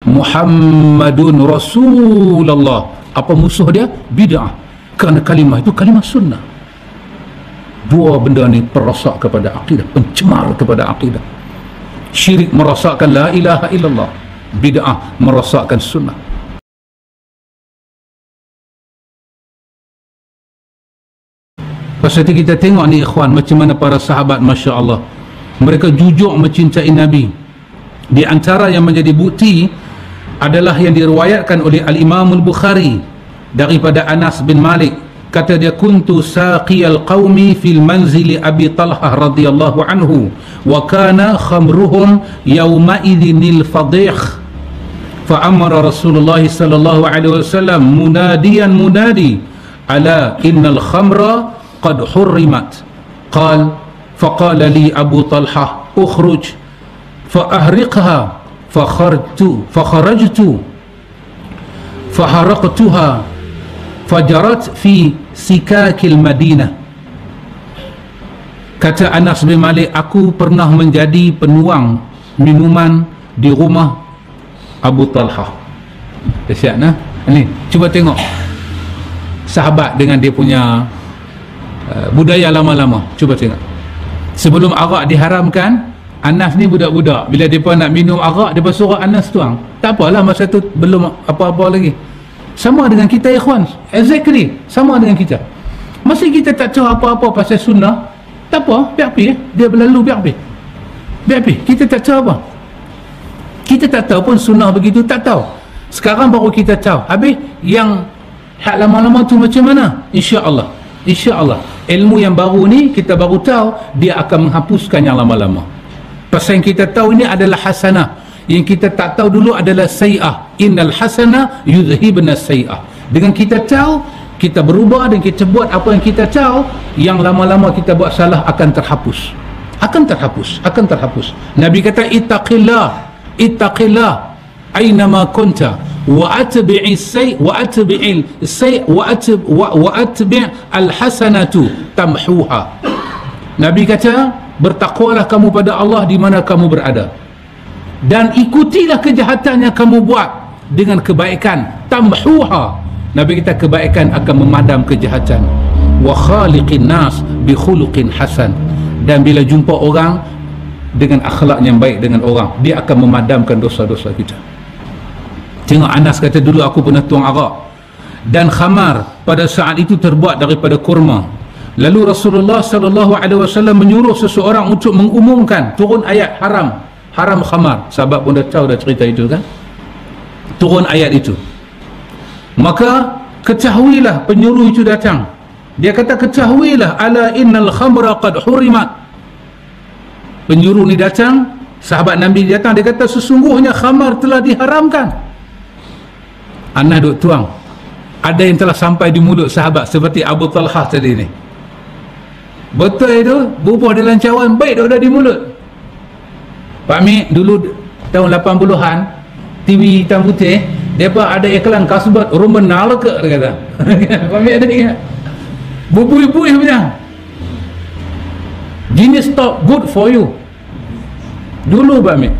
Muhammadun Rasulullah. Apa musuh dia? Bid'ah. Kerana kalimah itu kalimah sunnah. Dua benda ni perosak kepada akidah, pencemar kepada akidah. Syirik merosakkan la ilaha illallah, bid'ah merosakkan sunnah. Pasal kita tengok ni ikhwan, macam mana para sahabat, Masya Allah, mereka jujur mencintai Nabi. Di antara yang menjadi bukti adalah yang diriwayatkan oleh Al-Imam Al-Bukhari daripada Anas bin Malik. Kata dia, kuntu saqiyal qaumi fil manzili Abi Talhah radhiyallahu anhu wa kana khamruhum yawma idhinil fadih fa amara Rasulullah sallallahu alaihi wasallam munadiyan munadi ala innal khamra qad hurrimat. Qal faqala li Abu Talhah ukhruj fa ahriqha fakharajtu faharaqtuha fajarat fi sikakil Madinah. Kata Anas bin Malik, aku pernah menjadi penuang minuman di rumah Abu Talhah. Dahsyat nah. Ni cuba tengok sahabat dengan dia punya budaya lama-lama. Cuba tengok, sebelum arak diharamkan, Anas ni budak-budak, bila mereka nak minum arak, mereka suruh Anas tuang. Tak apalah, masa tu belum apa-apa lagi. Sama dengan kita ikhwan, exactly sama dengan kita. Masih kita tak tahu apa-apa pasal sunnah, tak apa, biar pergi, dia berlalu, biar pergi, kita tak tahu apa, kita tak tahu pun sunnah begitu, tak tahu. Sekarang baru kita tahu. Habis yang hak lama-lama tu macam mana? InsyaAllah ilmu yang baru ni kita baru tahu, dia akan menghapuskan yang lama-lama. Pasal yang kita tahu ini adalah hasanah, yang kita tak tahu dulu adalah sayi'ah. Innal hasanah yudhibna sayi'ah. Dengan kita tahu, kita berubah dan kita buat apa yang kita tahu, yang lama-lama kita buat salah akan terhapus, akan terhapus. Nabi kata, ittaqillah aynama kunta wa atbi'i al-hasanatu tamhuha. Nabi kata, bertakwalah kamu pada Allah di mana kamu berada, dan ikutilah kejahatan yang kamu buat dengan kebaikan. Tamhuha, Nabi kita, kebaikan akan memadam kejahatan. Wa khaliqin nas bi khuluqin hasan, dan bila jumpa orang dengan akhlak yang baik dengan orang, dia akan memadamkan dosa-dosa kita. Tengok Anas kata, dulu aku pernah tuang arak dan khamar, pada saat itu terbuat daripada kurma. Lalu Rasulullah sallallahu alaihi wasallam menyuruh seseorang untuk mengumumkan, turun ayat haram khamar. Sahabat pun dah tahu dah cerita itu kan, turun ayat itu. Maka ketahuilah, penyuruh itu datang, dia kata, ketahuilah, ala innal khamra qad hurimat. Penyuruh ni datang, sahabat Nabi datang, dia kata, sesungguhnya khamar telah diharamkan. Anas duk tuang, ada yang telah sampai di mulut sahabat seperti Abu Talhah tadi ni. Betul itu, bubuh dalam cawan, baik dah di mulut. Pak Mik, dulu tahun 80-an, TV hitam putih, mereka ada iklan kasbat rumah nalaka, dia kata. Pak Mik ada ingat? Bubuh-bubuh punya. Jenis stop good for you. Dulu Pak Mik.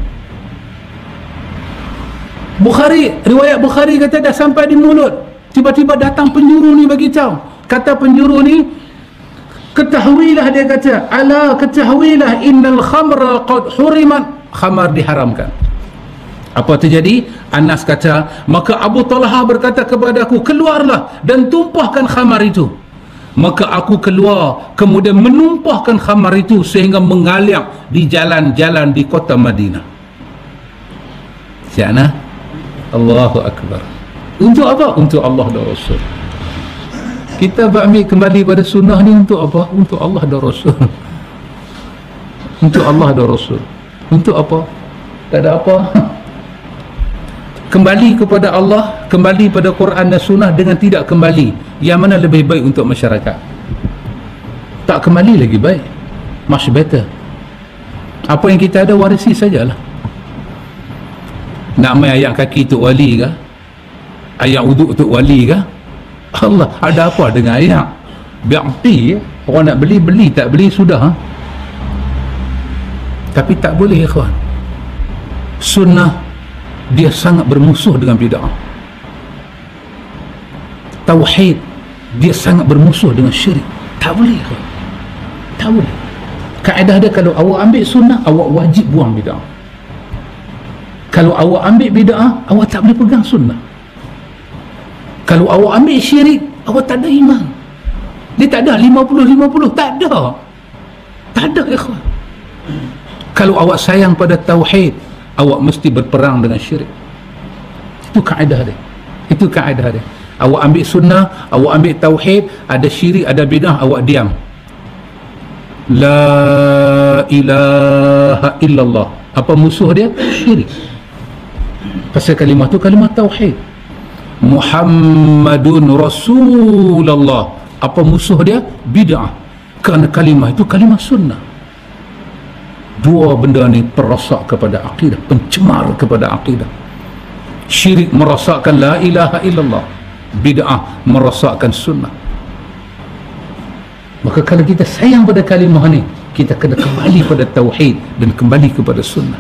Bukhari, riwayat Bukhari kata dah sampai di mulut. Tiba-tiba datang penyuruh ni bagi tahu. Kata penyuruh ni, ketahuilah, dia kata, ala ketahuilah innal khamra qad hurimat. Khamar diharamkan. Apa terjadi? Anas kata, maka Abu Talhah berkata kepadaku, keluarlah dan tumpahkan khamar itu. Maka aku keluar, kemudian menumpahkan khamar itu sehingga mengalir di jalan-jalan di kota Madinah. Siapa? Allahu Akbar. Untuk apa? Untuk Allah dan Rasul. Kita kembali pada sunnah ni untuk apa? Untuk Allah dan Rasul. Untuk Allah dan Rasul. Untuk apa? Tak ada apa. Kembali kepada Allah, kembali pada Quran dan sunnah, dengan tidak kembali, yang mana lebih baik untuk masyarakat? Tak kembali lagi baik, much better. Apa yang kita ada warisi sajalah. Nak main ayat kaki Tok Wali ke, ayat uduk Tok Wali ke? Allah, ada apa dengan ayat? Biar pi, orang nak beli, tak beli sudah. Tapi tak boleh ikhwan. Sunnah dia sangat bermusuh dengan bid'ah. Tauhid, dia sangat bermusuh dengan syirik. Tak boleh. Tak boleh. Kaedah dia, kalau awak ambil sunnah, awak wajib buang bid'ah. Kalau awak ambil bid'ah, awak tak boleh pegang sunnah. Kalau awak ambil syirik, awak tak ada iman. Dia tak ada 50-50, tak ada. Tak ada, ikhwan. Kalau awak sayang pada tauhid, awak mesti berperang dengan syirik. Itu kaedah dia. Itu kaedah dia. Awak ambil sunnah, awak ambil tauhid, ada syirik, ada bid'ah, awak diam. La ilaha illallah. Apa musuh dia? Syirik. Pasal kalimah tu kalimah tauhid. Muhammadun Rasulullah. Apa musuh dia? Bid'ah. Kerana kalimah itu kalimah sunnah. Dua benda ni perosak kepada akidah, pencemar kepada akidah. Syirik merosakkan la ilaha illallah, bid'ah merosakkan sunnah. Maka kalau kita sayang pada kalimah ni, kita kena kembali pada tauhid dan kembali kepada sunnah.